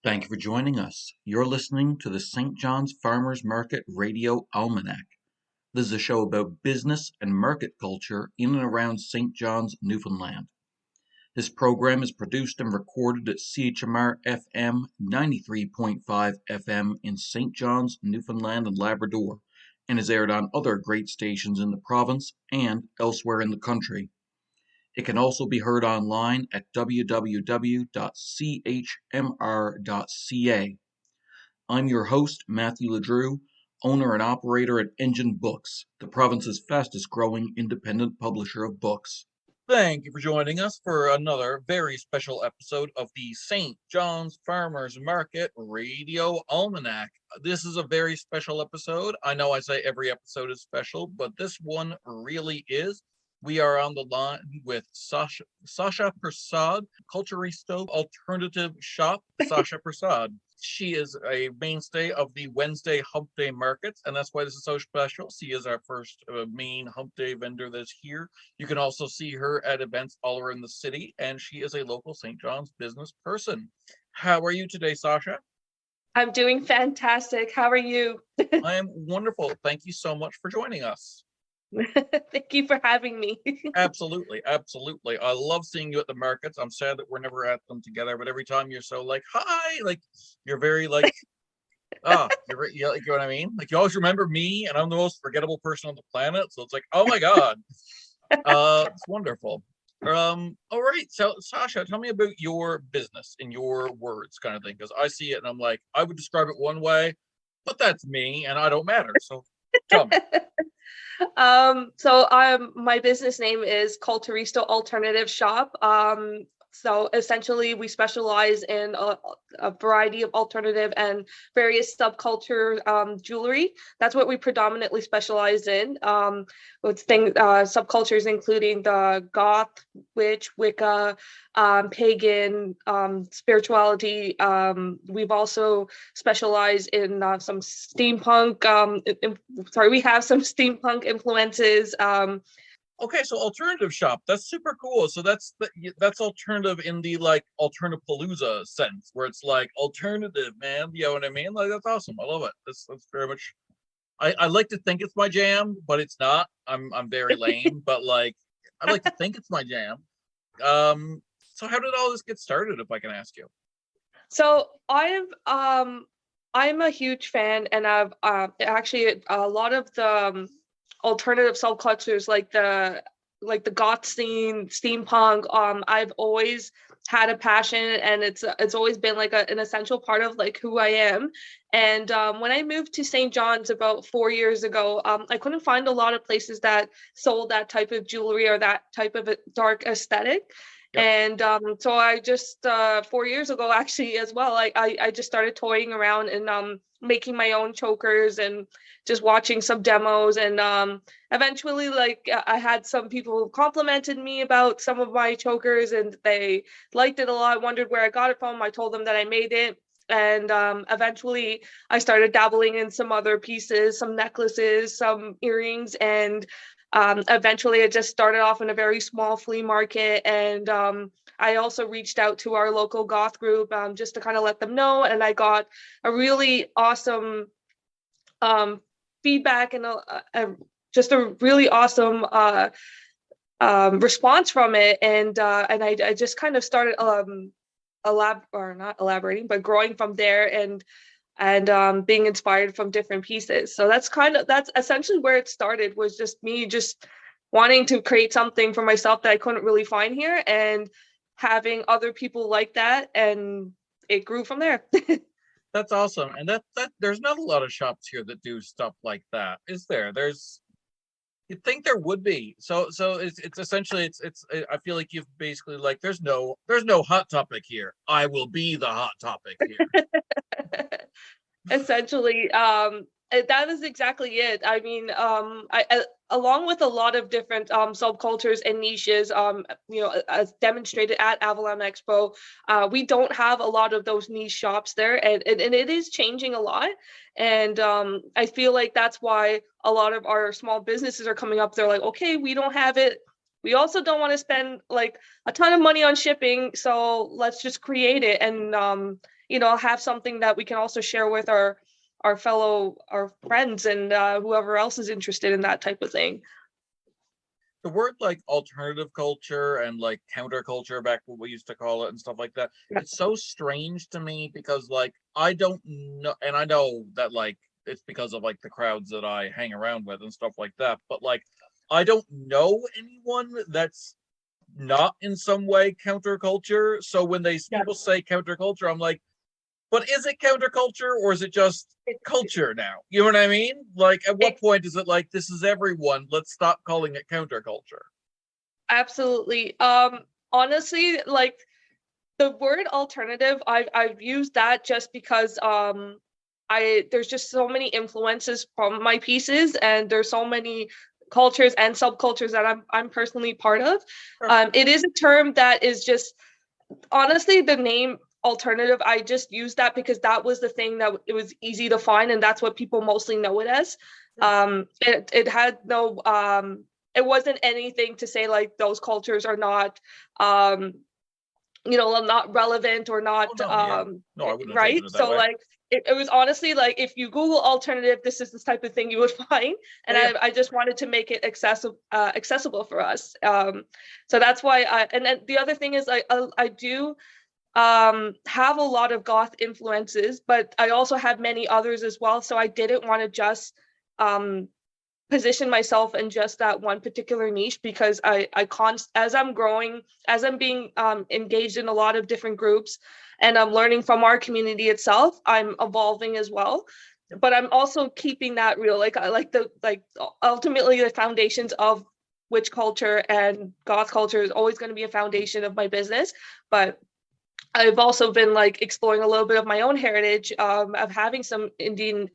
Thank you for joining us. You're listening to the St. John's Farmers Market Radio Almanac. This is a show about business and market culture in and around St. John's, Newfoundland. This program is produced and recorded at CHMR FM 93.5 FM in St. John's, Newfoundland and Labrador, and is aired on other great stations in the province and elsewhere in the country. It can also be heard online at www.chmr.ca. I'm your host, Matthew Ledrew, owner and operator at Engine Books, the province's fastest growing independent publisher of books. Thank you for joining us for another very special episode of the St. John's Farmers Market Radio Almanac. This is a very special episode. I know I say every episode is special, but this one really is. We are on the line with Sashaprasad, Culturisto alternative shop, Sashaprasad. She is a mainstay of the Wednesday Hump Day markets, and that's why this is so special. She is our first main Hump Day vendor that's here. You can also see her at events all around the city, and she is a local St. John's business person. How are you today, Sasha? I'm doing fantastic. How are you? I am wonderful. Thank you so much for joining us. Thank you for having me. Absolutely. I love seeing you at the markets. I'm sad that we're never at them together, but every time you're so like, hi, like you're very like, you know what I mean? Like you always remember me, and I'm the most forgettable person on the planet. So it's like, oh my God, it's wonderful. All right. So Sasha, tell me about your business in your words, kind of thing, because I see it and I'm like, I would describe it one way, but that's me, and I don't matter. So tell me. My business name is Culturisto Alternative Shop. So essentially we specialize in a variety of alternative and various subculture jewelry. That's what we predominantly specialize in. With subcultures including the goth, witch, Wicca, pagan, spirituality. We've also specialized in some steampunk. We have some steampunk influences. Okay, so alternative shop, that's super cool. So that's alternative in the like alternative palooza sense, where it's like alternative, man. You know what I mean? Like that's awesome. I love it. That's very much. I like to think it's my jam, but it's not. I'm very lame, but like I like to think it's my jam. So how did all this get started, if I can ask you? So I'm a huge fan, and I've actually a lot of the alternative subcultures like the goth scene, steampunk. I've always had a passion, and it's always been like an essential part of like who I am. And when I moved to St. John's about 4 years ago, I couldn't find a lot of places that sold that type of jewelry or that type of a dark aesthetic. Yep. And so I just 4 years ago actually as well, I just started toying around and making my own chokers and just watching some demos, and eventually like I had some people who complimented me about some of my chokers and they liked it a lot, wondered where I got it from. I told them that I made it, and eventually I started dabbling in some other pieces, some necklaces, some earrings, and eventually it just started off in a very small flea market. And I also reached out to our local goth group just to kind of let them know, and I got a really awesome feedback and just a really awesome response from it. And I just kind of started not elaborating, but growing from there, and being inspired from different pieces. So that's essentially where it started, was just me just wanting to create something for myself that I couldn't really find here, and having other people like that, and it grew from there. That's awesome. And that there's not a lot of shops here that do stuff like that, is there? You'd think there would be. So it's essentially it's I feel like you've basically like there's no hot topic here. I will be the hot topic here. Essentially, that is exactly it. I mean, I along with a lot of different subcultures and niches, as demonstrated at Avalon Expo, we don't have a lot of those niche shops there, and it is changing a lot. And I feel like that's why a lot of our small businesses are coming up. They're like, okay, we don't have it. We also don't want to spend like a ton of money on shipping, so let's just create it. And have something that we can also share with our friends and whoever else is interested in that type of thing. The word like alternative culture and like counterculture, back what we used to call it and stuff like that, it's so strange to me because like I don't know, and I know that like it's because of like the crowds that I hang around with and stuff like that, but like I don't know anyone that's not in some way counterculture. So when people say counterculture, I'm like, but is it counterculture or is it just culture now? You know what I mean? Like, at what point is it like, this is everyone, let's stop calling it counterculture? Absolutely. Honestly, like the word alternative, I've used that just because there's just so many influences from my pieces, and there's so many cultures and subcultures that I'm personally part of. It is a term that is just, honestly, the name alternative, I just used that because that was the thing that it was easy to find, and that's what people mostly know it as. It had no it wasn't anything to say like those cultures are not not relevant or not no, I wouldn't have right. taken it that So way. like it was honestly like, if you Google alternative, this is the type of thing you would find, and I just wanted to make it accessible for us. So that's why and then the other thing is I do have a lot of goth influences, but I also have many others as well, so I didn't want to just position myself in just that one particular niche, because as I'm growing, as I'm being engaged in a lot of different groups, and I'm learning from our community itself, I'm evolving as well. But I'm also keeping that real, like I like ultimately the foundations of witch culture and goth culture is always going to be a foundation of my business. But I've also been like exploring a little bit of my own heritage of having some Indian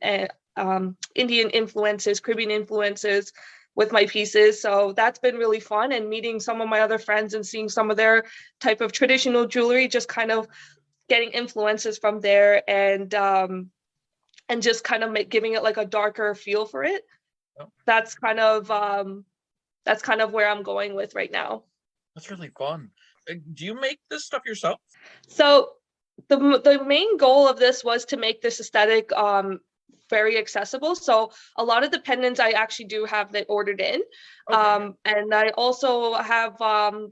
influences, Caribbean influences with my pieces. So that's been really fun, and meeting some of my other friends and seeing some of their type of traditional jewelry, just kind of getting influences from there, and just kind of giving it like a darker feel for it. That's kind of where I'm going with right now. That's really fun. Do you make this stuff yourself? So the main goal of this was to make this aesthetic very accessible. So a lot of the pendants I actually do have that ordered in. And I also have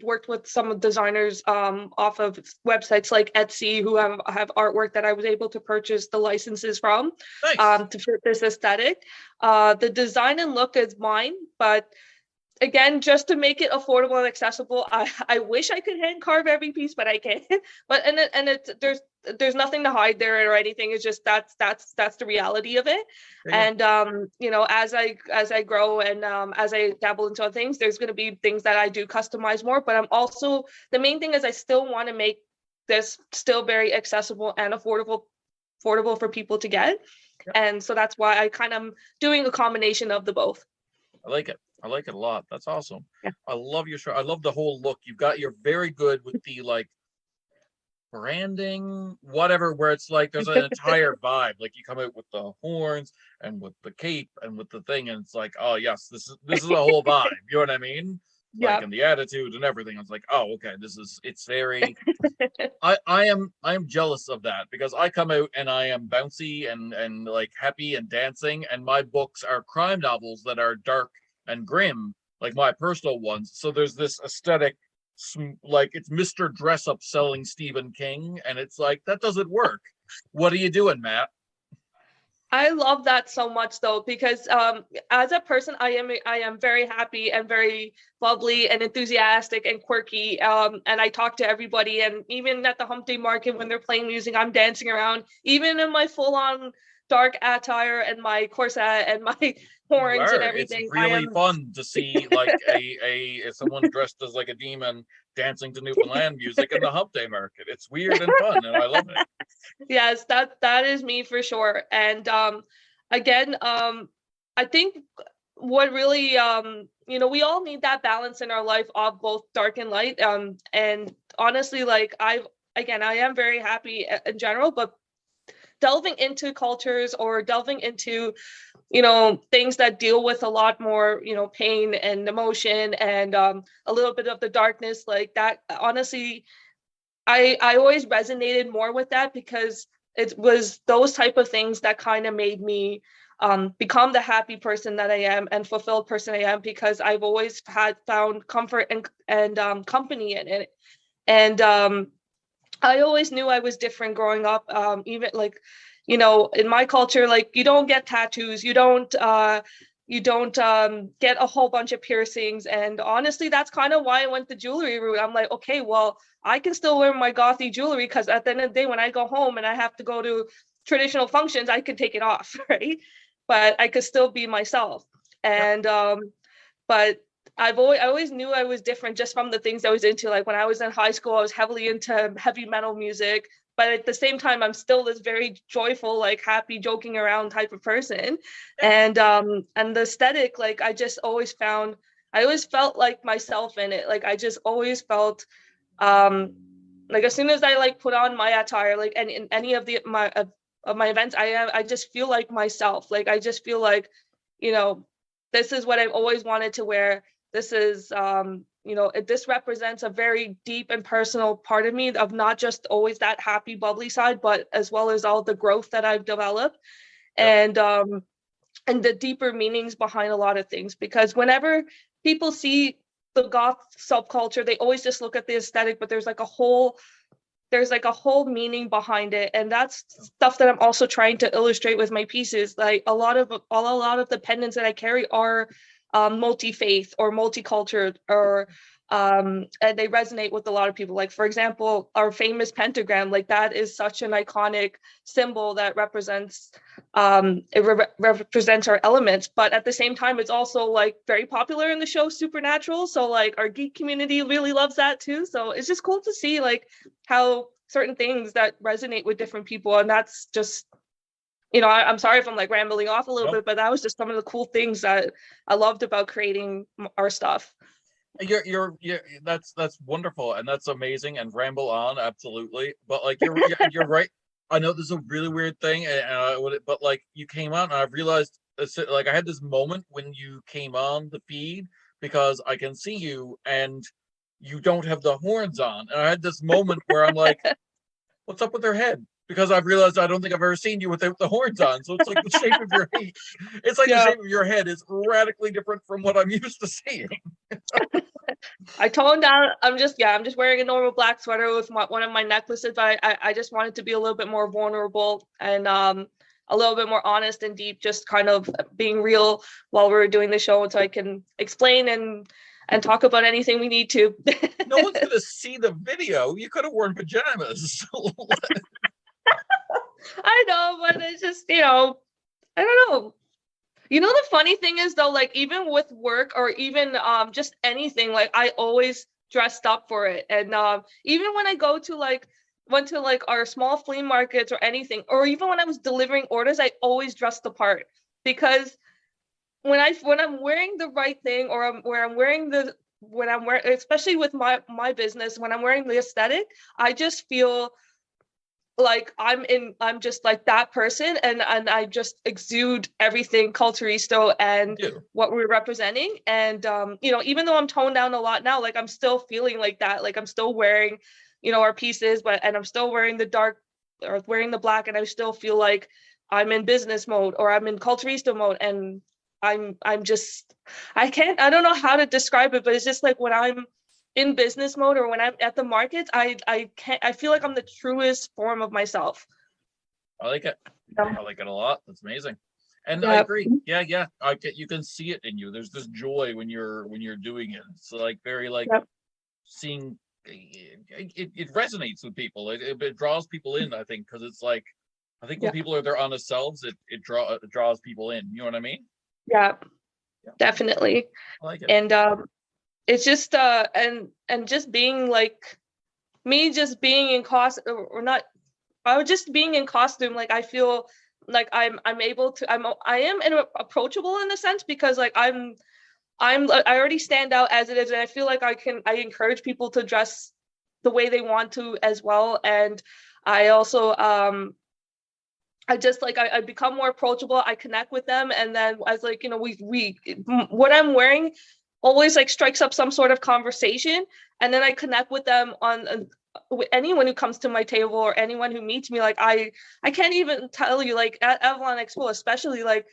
worked with some designers off of websites like Etsy, who have artwork that I was able to purchase the licenses from. Nice. To fit this aesthetic. The design and look is mine, but again, just to make it affordable and accessible, I wish I could hand carve every piece, but I can't. But it's there's nothing to hide there or anything. It's just that's the reality of it. And as I grow and as I dabble into other things, there's going to be things that I do customize more. But I'm also, the main thing is I still want to make this still very accessible and affordable for people to get. And so that's why I kind of doing a combination of the both. I like it. I like it a lot. That's awesome. I love your show. I love the whole look. You're very good with the like branding, whatever, where it's like there's an entire vibe. Like you come out with the horns and with the cape and with the thing, and it's like, oh yes, this is a whole vibe. You know what I mean? Like, and the attitude and everything. I was like, oh, okay, it's very I am jealous of that, because I come out and I am bouncy and like happy and dancing, and my books are crime novels that are dark and grim, like my personal ones. So there's this aesthetic, like it's Mr. Dress Up selling Stephen King, and it's like that doesn't work. What are you doing, Matt? I love that so much though, because as a person, I am very happy and very bubbly and enthusiastic and quirky. And I talk to everybody, and even at the Hump Day Market when they're playing music, I'm dancing around, even in my full-on dark attire and my corset and my horns and everything. It's really fun to see like a someone dressed as like a demon dancing to Newfoundland music in the Hump Day Market. It's weird and fun, and I love it. Yes, that is me for sure. And again, I think what really we all need that balance in our life of both dark and light. And honestly, like I am very happy in general, but delving into cultures or delving into things that deal with a lot more pain and emotion and a little bit of the darkness, like that, honestly, I always resonated more with that because it was those type of things that kind of made me become the happy person that I am and fulfilled person I am, because I've always found comfort and company in it. And I always knew I was different growing up. Even like, in my culture, like you don't get tattoos, you don't get a whole bunch of piercings. And honestly, that's kind of why I went the jewelry route. I'm like, okay, well, I can still wear my gothy jewelry because at the end of the day, when I go home and I have to go to traditional functions, I could take it off, right? But I could still be myself. And but I always knew I was different just from the things I was into. Like when I was in high school, I was heavily into heavy metal music, but at the same time, I'm still this very joyful, like happy, joking around type of person. And the aesthetic, like I just always found, I always felt like myself in it. Like I just always felt like as soon as I like put on my attire, like and in any of the my of my events, I just feel like myself. Like I just feel like, you know, this is what I've always wanted to wear. This is this represents a very deep and personal part of me, of not just always that happy bubbly side, but as well as all the growth that I've developed. And the deeper meanings behind a lot of things. Because whenever people see the goth subculture, they always just look at the aesthetic, but there's like a whole meaning behind it. And that's stuff that I'm also trying to illustrate with my pieces. Like a lot of the pendants that I carry are multi-faith or multicultural, or and they resonate with a lot of people. Like for example, our famous pentagram, like that is such an iconic symbol that represents represents our elements, but at the same time it's also like very popular in the show Supernatural, so like our geek community really loves that too. So it's just cool to see like how certain things that resonate with different people. And that's just, I'm sorry if I'm like rambling off a little bit, but that was just some of the cool things that I loved about creating our stuff. You're that's wonderful and that's amazing, and ramble on, absolutely. But like you're right. I know this is a really weird thing, but like you came on, and I've realized like I had this moment when you came on the feed, because I can see you and you don't have the horns on, and I had this moment where I'm like, what's up with their head? Because I've realized I don't think I've ever seen you with the horns on. So it's like the shape of your head. It's like the shape of your head is radically different from what I'm used to seeing. I toned down. I'm just wearing a normal black sweater with one of my necklaces, but I just wanted to be a little bit more vulnerable and a little bit more honest and deep, just kind of being real while we're doing the show, so I can explain and talk about anything we need to. No one's gonna see the video. You could have worn pajamas. I know, but it's just, I don't know. The funny thing is though, like even with work or even just anything, like I always dressed up for it. And even when I went to like our small flea markets or anything, or even when I was delivering orders, I always dressed the part. Because when I'm wearing the right thing, or I'm wearing especially with my business, when I'm wearing the aesthetic, I just feel like I'm just like that person, and I just exude everything Culturisto and what we're representing. And even though I'm toned down a lot now, like I'm still feeling like that. Like I'm still wearing our pieces, and I'm still wearing the dark or wearing the black, and I still feel like I'm in business mode or I'm in Culturisto mode. And I'm just, I don't know how to describe it, but it's just like when I'm in business mode or when I'm at the markets, I feel like I'm the truest form of myself. I like it. I like it a lot. That's amazing. And I agree. Yeah. You can see it in you. There's this joy when you're doing it. It's like very like seeing it resonates with people. It draws people in, I think, because it's like, I think when people are their honest selves, it draws people in. You know what I mean? Yeah. Definitely. I like it. And it's just and just being like me, just being in costume or not, I was just being in costume, like I feel like I'm able to, I am approachable in a sense, because like I already stand out as it is, and I feel like I encourage people to dress the way they want to as well. And I also I just like I become more approachable, I connect with them, and then as like we what I'm wearing always like strikes up some sort of conversation, and then I connect with them with anyone who comes to my table or anyone who meets me. Like I can't even tell you, like at Avalon Expo especially, like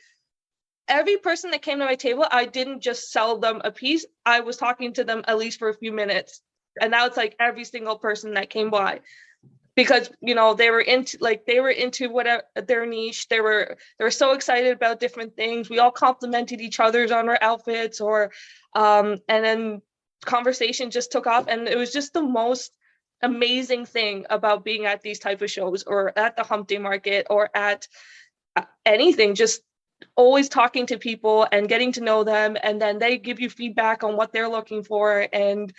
every person that came to my table, I didn't just sell them a piece, I was talking to them at least for a few minutes. And now it's like every single person that came by, because they were into whatever their niche. They were so excited about different things. We all complimented each other's on our outfits, or and then conversation just took off, and it was just the most amazing thing about being at these type of shows, or at the Hump Day Market, or at anything. Just always talking to people and getting to know them, and then they give you feedback on what they're looking for. And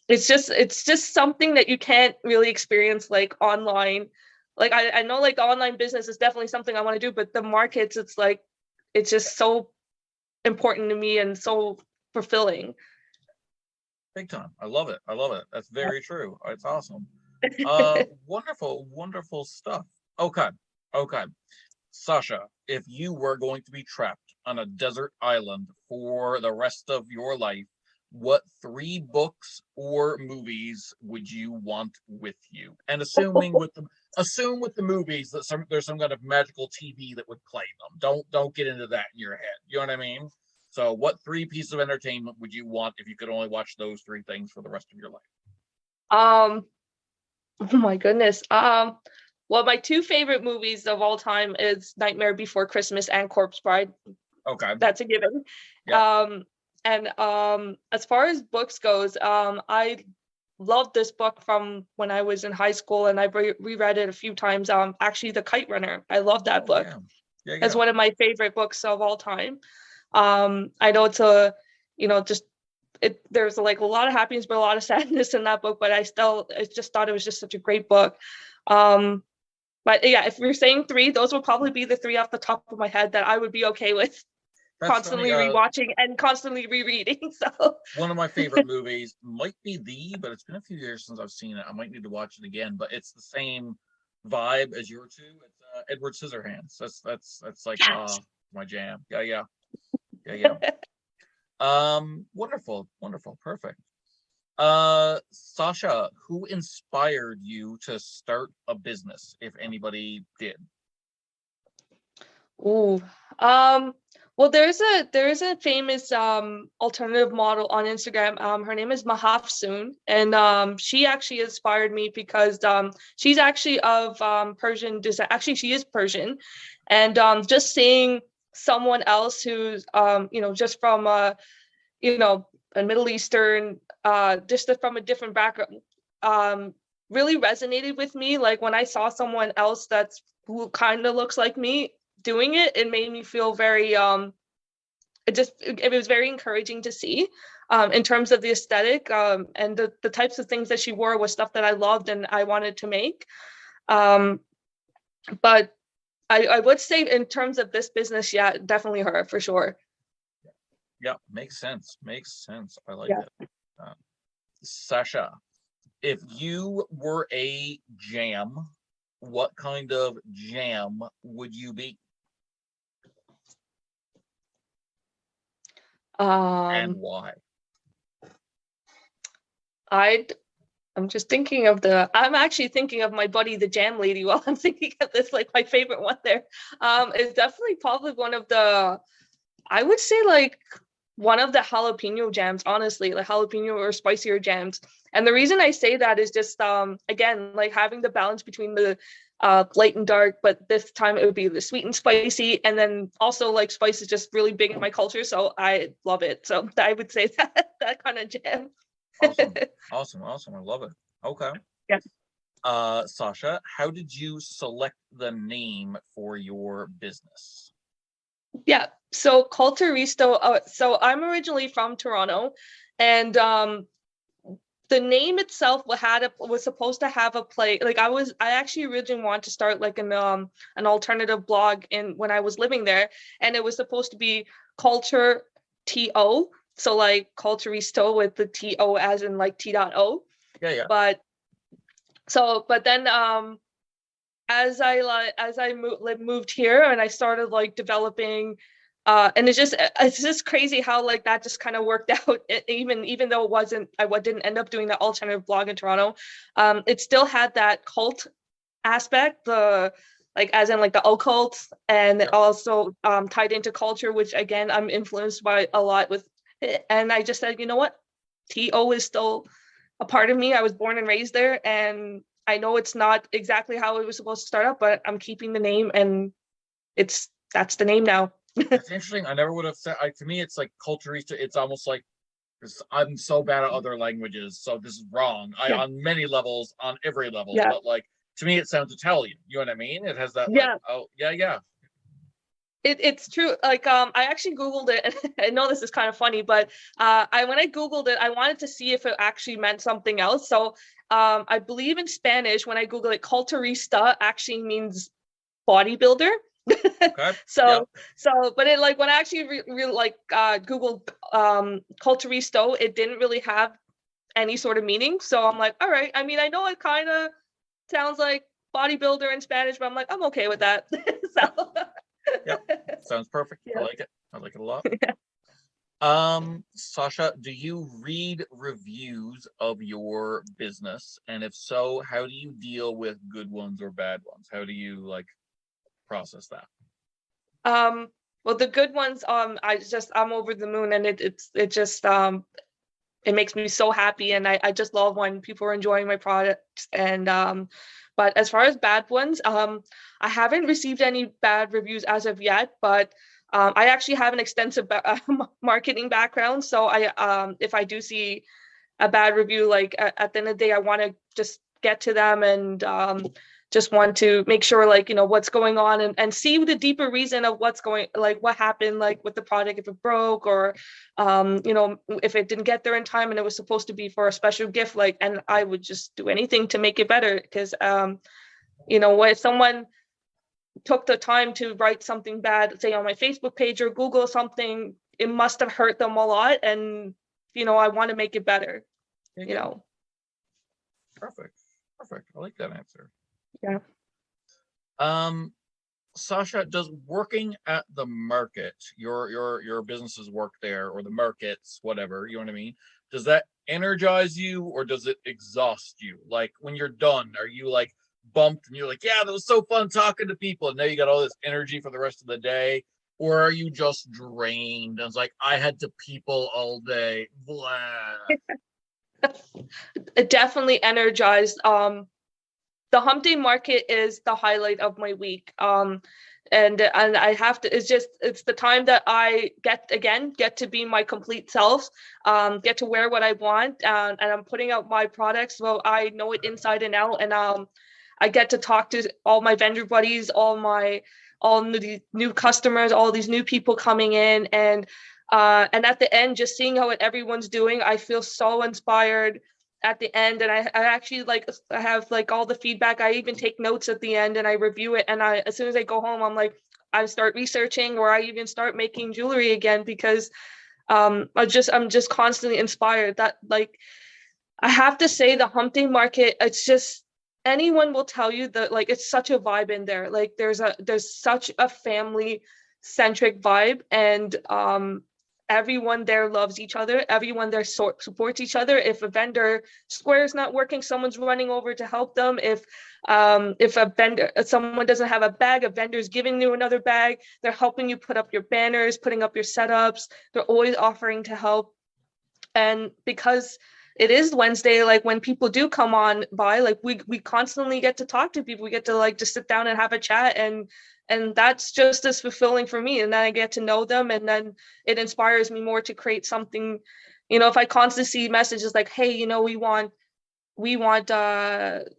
it's just something that you can't really experience like online. Like I know like online business is definitely something I want to do, but the markets, it's like it's just so important to me and so fulfilling. Big time. I love it. I love it. That's very true. It's awesome. Wonderful stuff. Okay. Sasha, if you were going to be trapped on a desert island for the rest of your life, what 3 books or movies would you want with you? And assume with the movies that there's some kind of magical TV that would play them. Don't get into that in your head. You know what I mean? So what 3 pieces of entertainment would you want if you could only watch those 3 things for the rest of your life? Oh my goodness. Well, my 2 favorite movies of all time is Nightmare Before Christmas and Corpse Bride. Okay. That's a given. Yep. And as far as books goes, I loved this book from when I was in high school, and I reread it a few times. Actually, The Kite Runner. I love that book. Yeah. It's one of my favorite books of all time. I know it's there's like a lot of happiness but a lot of sadness in that book, but I just thought it was just such a great book. But yeah, if you're saying 3, those would probably be the 3 off the top of my head that I would be okay with. That's constantly funny. Rewatching and constantly rereading. So one of my favorite movies might be but it's been a few years since I've seen it. I might need to watch it again, but it's the same vibe as your 2. It's Edward Scissorhands. That's like yes. My jam. Yeah. Wonderful, perfect. Sasha, who inspired you to start a business, if anybody did? Ooh, well, there is a famous alternative model on Instagram. Her name is Mahaf Soon, and she actually inspired me because she's actually of Persian descent. Actually, she is Persian, and just seeing someone else who's just from a Middle Eastern, just from a different background, really resonated with me. Like when I saw someone else who kind of looks like me doing it, it made me feel very it was very encouraging to see, in terms of the aesthetic, and the types of things that she wore was stuff that I loved and I wanted to make. But I would say in terms of this business, yeah, definitely her for sure. Yeah, makes sense. I like it. Sasha, if you were a jam, what kind of jam would you be? And why? I'm actually thinking of my buddy, the Jam Lady, while I'm thinking of this, like my favorite one there. Is definitely probably one of the, I would say like one of the jalapeno jams, honestly, like jalapeno or spicier jams. And the reason I say that is just, again, like having the balance between the light and dark, but this time it would be the sweet and spicy. And then also like spice is just really big in my culture. So I love it. So I would say that kind of jam. Awesome. I love it. Okay. Yeah. Sasha, how did you select the name for your business? Yeah, so Culturisto. So I'm originally from Toronto, and the name itself was supposed to have a play. Like I actually originally wanted to start like an alternative blog when I was living there, and it was supposed to be Culture TO. So like Culturisto with the TO as in like T.O. Yeah. But then as I moved here and I started like developing And it's just crazy how like that just kind of worked out. Even though I didn't end up doing the alternative blog in Toronto, it still had that cult aspect, the like as in like the occult, and it also tied into culture, which again I'm influenced by a lot with it. And I just said, you know what, TO is still a part of me. I was born and raised there, and I know it's not exactly how it was supposed to start out, but I'm keeping the name, and that's the name now. It's interesting. I never would have said. To me, it's like Culturista. It's almost like I'm so bad at other languages, so this is wrong. Yeah. On many levels, on every level. Yeah. But like to me, it sounds Italian. You know what I mean? It has that like, Yeah. oh yeah. It's true. Like I actually Googled it, and I know this is kind of funny, but when I Googled it, I wanted to see if it actually meant something else. So I believe in Spanish, when I Google it, culturista actually means bodybuilder. Okay. So but it like when I actually Googled culturisto, it didn't really have any sort of meaning. So I'm like, all right. I mean, I know it kind of sounds like bodybuilder in Spanish, but I'm like, I'm okay with that. So Yep. Sounds perfect. Yeah. I like it. I like it a lot. Yeah. Sasha, do you read reviews of your business? And if so, how do you deal with good ones or bad ones? How do you like process that? Well, the good ones, I'm over the moon, and it just it makes me so happy, and I just love when people are enjoying my products. And but as far as bad ones, I haven't received any bad reviews as of yet, but I actually have an extensive marketing background. So if I do see a bad review, like at the end of the day, I want to just get to them and just want to make sure, like, you know, what's going on, and see the deeper reason of what happened, like with the product, if it broke, or you know, if it didn't get there in time and it was supposed to be for a special gift, like, and I would just do anything to make it better, because you know, if someone took the time to write something bad, say on my Facebook page or Google something, it must have hurt them a lot, and you know, I want to make it better. You know. Perfect. I like that answer. Yeah. Sasha, does working at the market, your businesses work there, or the markets, whatever, you know what I mean? Does that energize you, or does it exhaust you? Like when you're done, are you like bumped and you're like, yeah, that was so fun talking to people, and now you got all this energy for the rest of the day? Or are you just drained and it's like, I had to people all day? Blah. It definitely energized. The hump day market is the highlight of my week. And I have to, it's the time that I get to be my complete self, get to wear what I want, and I'm putting out my products, well, I know it inside and out, and I get to talk to all my vendor buddies, all the new customers, all these new people coming in, and at the end, just seeing how everyone's doing, I feel so inspired at the end. And I actually I have like all the feedback. I even take notes at the end and I review it. And as soon as I go home, I'm like, I start researching, or I even start making jewelry again, because I'm just constantly inspired. That, like, I have to say, the hump day market, it's just, anyone will tell you that, like, it's such a vibe in there. Like there's such a family centric vibe, and everyone there loves each other. Everyone there supports each other. If a vendor square is not working, someone's running over to help them. If someone doesn't have a bag, a vendor's giving you another bag. They're helping you put up your banners, putting up your setups. They're always offering to help. And because it is Wednesday, like when people do come on by, like we constantly get to talk to people. We get to like just sit down and have a chat, and that's just as fulfilling for me. And then I get to know them, and then it inspires me more to create something. You know, if I constantly see messages like, hey, you know, we want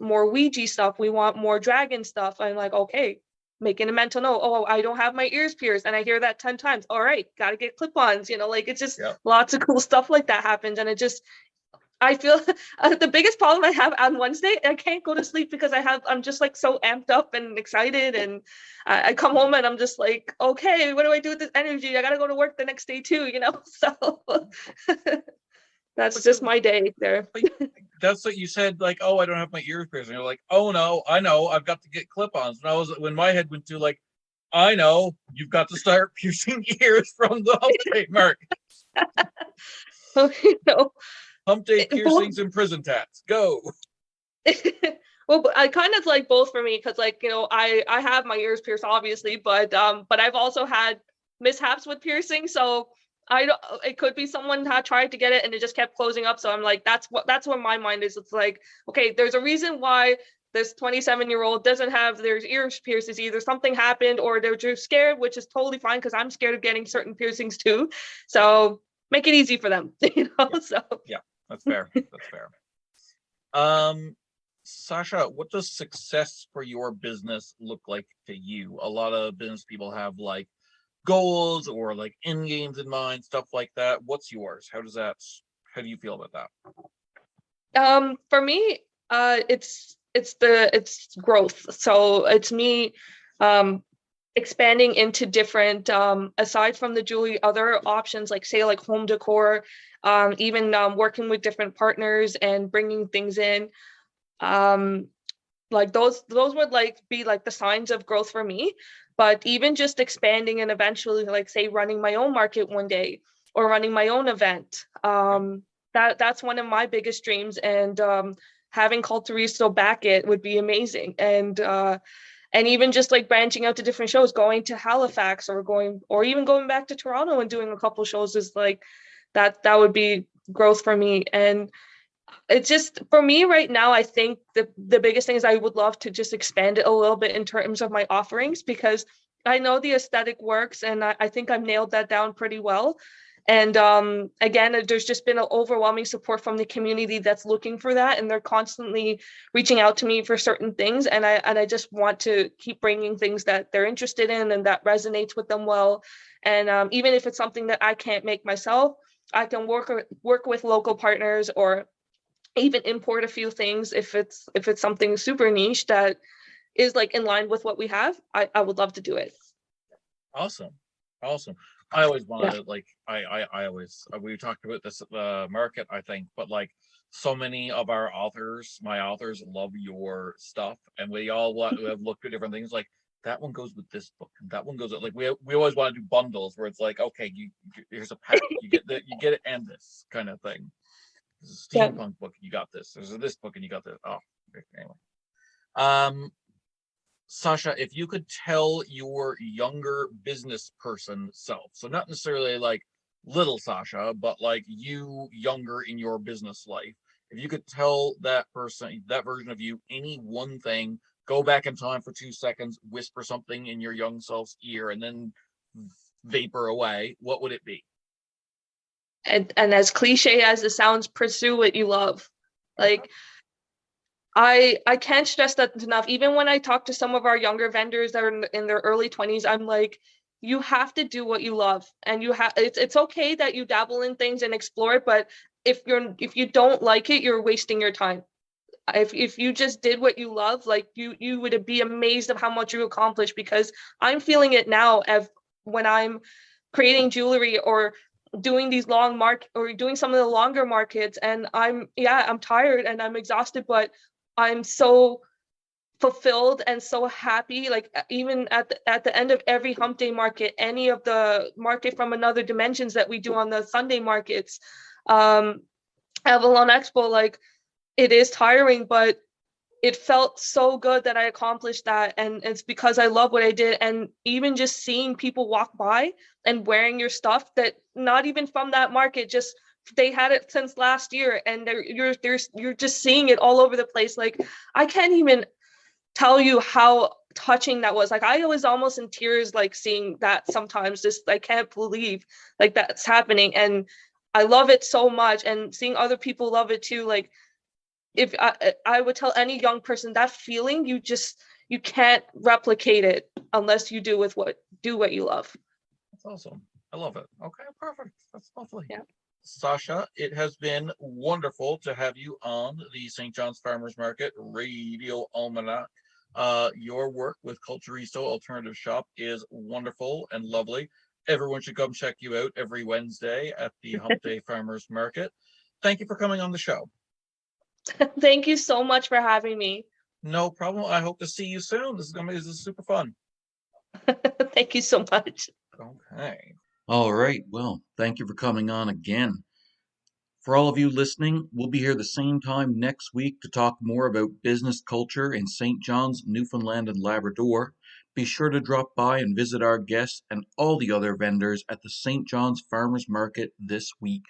more Ouija stuff, we want more dragon stuff, I'm like, okay, making a mental note. Oh, I don't have my ears pierced, and I hear that 10 times. All right, gotta get clip-ons. You know, like, it's just lots of cool stuff like that happens. And it just, I feel the biggest problem I have on Wednesday, I can't go to sleep because I'm just like so amped up and excited, and I come home and I'm just like, okay, what do I do with this energy? I gotta go to work the next day too, you know. So that's just my day there. That's what you said, like, oh, I don't have my ears pierced, and you're like, oh no, I know, I've got to get clip-ons. When my head went to like, I know. You've got to start piercing ears from the hump day market. You know, Hump day both. piercings and prison tats. Go. Well, I kind of like both for me because, like, you know, I have my ears pierced, obviously, but I've also had mishaps with piercing, so I don't. It could be someone had tried to get it and it just kept closing up. So I'm like, that's where my mind is. It's like, okay, there's a reason why this 27-year-old doesn't have their ears pierced. Is either something happened or they're just scared, which is totally fine because I'm scared of getting certain piercings too. So make it easy for them, you know. Yeah. So Yeah, that's fair. That's fair. Um, Sasha, what does success for your business look like to you? A lot of business people have like goals or like end games in mind, stuff like that. What's yours? How do you feel about that? For me, it's growth. So it's me um expanding into different aside from the jewelry, other options like say like home decor, even working with different partners and bringing things in. Um, like those would like be like the signs of growth for me. But even just expanding and eventually like say running my own market one day or running my own event, that's one of my biggest dreams. And having Culturisto back it would be amazing. And even just like branching out to different shows, going to Halifax or even going back to Toronto and doing a couple shows is like that would be growth for me. And it's just for me right now, I think the biggest thing is I would love to just expand it a little bit in terms of my offerings, because I know the aesthetic works and I think I've nailed that down pretty well. And again, there's just been an overwhelming support from the community that's looking for that, and they're constantly reaching out to me for certain things. And I just want to keep bringing things that they're interested in and that resonates with them well. And even if it's something that I can't make myself, I can work with local partners or even import a few things if it's something super niche that is like in line with what we have. I would love to do it. Awesome. Awesome. I always want Yeah. to like I always we talked about this at the market, I think, but like so many of my authors love your stuff, and we all have looked at different things like that one goes with this book and that one goes with, like we always want to do bundles where it's like, okay, here's a pack, you get it and this kind of thing. There's a Yeah. steampunk book, you got this. There's this book and you got this. Oh, anyway. Um, Sasha, if you could tell your younger business person self, so not necessarily like little Sasha, but like you younger in your business life, if you could tell that person, that version of you, any one thing, go back in time for 2 seconds, whisper something in your young self's ear, and then vapor away, what would it be? And as cliche as it sounds, pursue what you love. Okay. Like I can't stress that enough. Even when I talk to some of our younger vendors that are in their early 20s, I'm like, you have to do what you love, and it's okay that you dabble in things and explore it, but if you don't like it, you're wasting your time. If you just did what you love, like you would be amazed of how much you accomplish, because I'm feeling it now when I'm creating jewelry or doing these long mark or doing some of the longer markets, and I'm tired and I'm exhausted, but I'm so fulfilled and so happy. Like even at the end of every hump day market, any of the market from another dimensions that we do on the Sunday markets, um Avalon Expo, like it is tiring, but it felt so good that I accomplished that. And it's because I love what I did. And even just seeing people walk by and wearing your stuff that not even from that market, just they had it since last year, and you're just seeing it all over the place. Like I can't even tell you how touching that was. Like I was almost in tears, like seeing that sometimes. Just I can't believe like that's happening. And I love it so much, and seeing other people love it too. Like if I would tell any young person that feeling, you can't replicate it unless you do what you love. That's awesome. I love it. Okay, perfect. That's lovely. Yeah. Sasha, it has been wonderful to have you on the St. John's Farmers Market Radio Almanac. Your work with Culturisto Alternative Shop is wonderful and lovely. Everyone should come check you out every Wednesday at the Hump Day Farmers Market. Thank you for coming on the show. Thank you so much for having me. No problem. I hope to see you soon. This is super fun. Thank you so much. Okay. All right. Well, thank you for coming on again. For all of you listening, we'll be here the same time next week to talk more about business culture in St. John's, Newfoundland and Labrador. Be sure to drop by and visit our guests and all the other vendors at the St. John's Farmers Market this week.